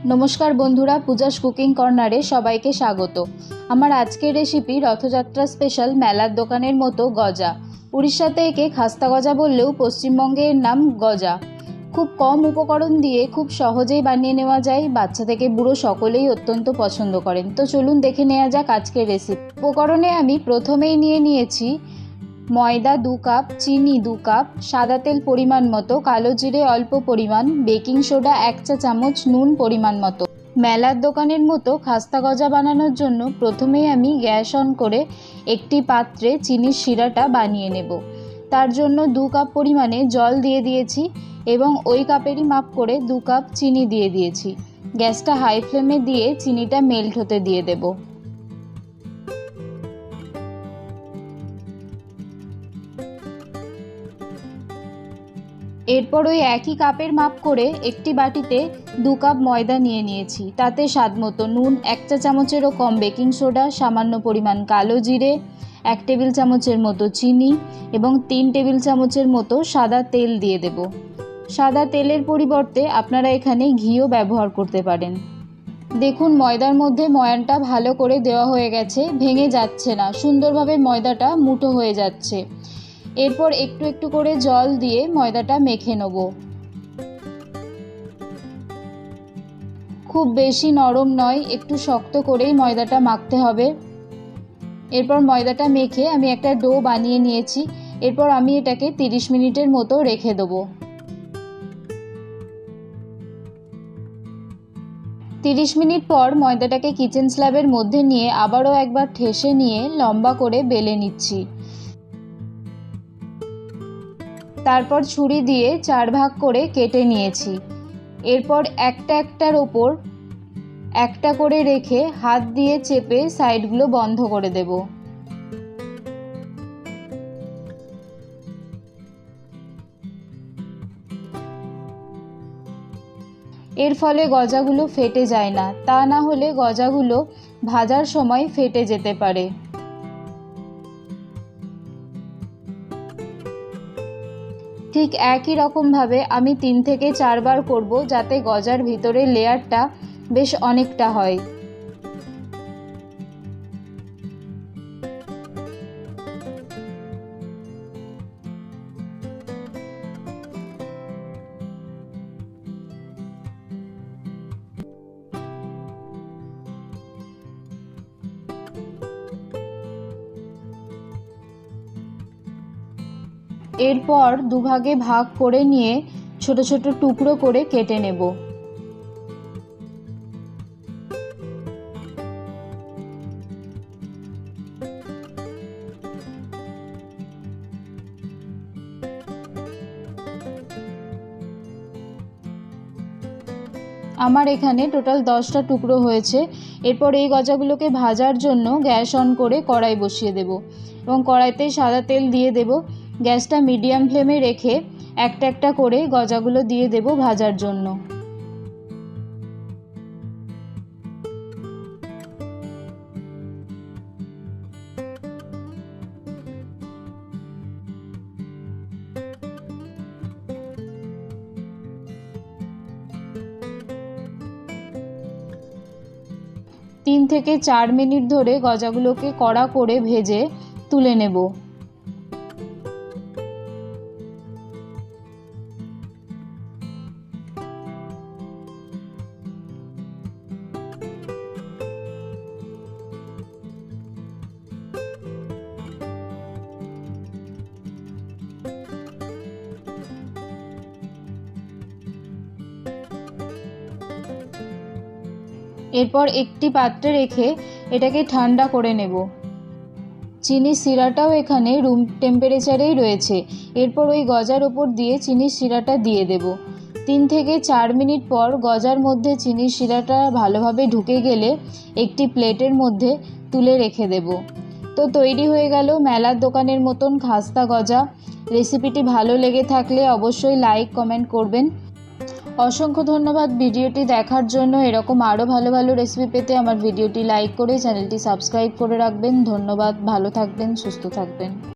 नमस्कार बंधुरा पूजास कुकिंग कर्नारे सबाइके स्वागत। आमार आजकेर रेसिपि रथयात्रा स्पेशल मेलार दोकानेर मतो गजा। उड़ीशाते एके खास्ता गजा बोललेও पश्चिमबंगे एर नाम गजा। खूब कम उपकरण दिए खूब सहजेই बानिয়ে নেওয়া যায়। বাচ্চা থেকে বুড়ো সকলেই অত্যন্ত পছন্দ করেন। তো চলুন দেখে নেওয়া যাক আজকের রেসিপি। উপকরণে আমি প্রথমেই নিয়েছি ময়দা 2 কাপ, চিনি 2 কাপ, সাদা তেল পরিমাণ মতো, কালো জিরে অল্প পরিমাণ, বেকিং সোডা 1 চা চামচ, নুন পরিমাণ মতো। মেলার দোকানের মতো খাস্তা গজা বানানোর জন্য প্রথমেই আমি গ্যাস অন করে একটি পাত্রে চিনির শিরাটা বানিয়ে নেব। তার জন্য 2 কাপ পরিমাণে জল দিয়ে দিয়েছি এবং ওই কাপেরই মাপ করে 2 কাপ চিনি দিয়ে দিয়েছি। গ্যাসটা হাই ফ্লেমে দিয়ে চিনিটা মেল্ট হতে দিয়ে দেব। এরপর ওই একই কাপের মাপ করে একটি বাটিতে 2 কাপ ময়দা নিয়েছি। তাতে স্বাদমতো নুন, 1 চা চামচেরও কম বেকিং সোডা, সামান্য পরিমাণ কালো জিরে, 1 টেবিল চামচের মতো চিনি এবং 3 টেবিল চামচের মতো সাদা তেল দিয়ে দেব। সাদা তেলের পরিবর্তে আপনারা এখানে ঘিও ব্যবহার করতে পারেন। দেখুন ময়দার মধ্যে ময়ানটা ভালো করে দেওয়া হয়ে গেছে, ভেঙে যাচ্ছে না, সুন্দরভাবে ময়দাটা মুঠো হয়ে যাচ্ছে। এরপর একটু একটু করে জল দিয়ে ময়দাটা মেখে নেব। খুব বেশি নরম নয়, একটু শক্ত করেই ময়দাটা মাখতে হবে। এরপর ময়দাটা মেখে আমি একটা ডো বানিয়ে নিয়েছি। এরপর আমি এটাকে 30 মিনিটের মতো রেখে দেব। 30 মিনিট পর ময়দাটাকে কিচেন স্ল্যাবের মধ্যে নিয়ে আবারও একবার ঠেসে নিয়ে লম্বা করে বেলে নিচ্ছি। তারপর ছুরি দিয়ে 4 ভাগ করে কেটে নিয়েছি। এরপর একটার ওপর একটা করে রেখে হাত দিয়ে চেপে সাইডগুলো বন্ধ করে দেব। এর ফলে গজাগুলো ফেটে যায় না, তা না হলে গজাগুলো ভাজার সময় ফেটে যেতে পারে। ঠিক একই রকমভাবে আমি 3 থেকে 4 বার করব, যাতে গজার ভিতরের লেয়ারটা বেশ অনেকটা হয়। এরপর দুভাগে ভাগ করে নিয়ে ছোট ছোট টুকরো করে কেটে নেব। আমার এখানে টোটাল 10টা টুকরো হয়েছে। এরপর এই গজাগুলোকে ভাজার জন্য গ্যাস অন করে কড়াই বসিয়ে দেব এবং কড়াইতে সাদা তেল দিয়ে দেব। গ্যাসটা মিডিয়াম ফ্লেমে রেখে একটা করে গজাগুলো দিয়ে দেব ভাজার জন্য। তিন থেকে 4 মিনিট ধরে গজাগুলোকে কড়া করে ভেজে তুলে নেব। এরপর একটি পাত্রে রেখে এটাকে ঠান্ডা করে নেব। চিনির শিরাটাও এখানে রুম টেম্পারেচারেই রয়েছে। এরপর ওই গজার ওপর দিয়ে চিনির শিরাটা দিয়ে দেব। 3 থেকে 4 মিনিট পর গজার মধ্যে চিনির শিরাটা ভালোভাবে ঢুকে গেলে একটি প্লেটের মধ্যে তুলে রেখে দেব। তো তৈরি হয়ে গেল মেলার দোকানের মতন খাস্তা গজা। রেসিপিটি ভালো লেগে থাকলে অবশ্যই লাইক কমেন্ট করবেন। অসংখ্য ধন্যবাদ ভিডিওটি দেখার জন্য। এরকম আরও ভালো ভালো রেসিপি পেতে আমার ভিডিওটি লাইক করে চ্যানেলটি সাবস্ক্রাইব করে রাখবেন। ধন্যবাদ, ভালো থাকবেন, সুস্থ থাকবেন।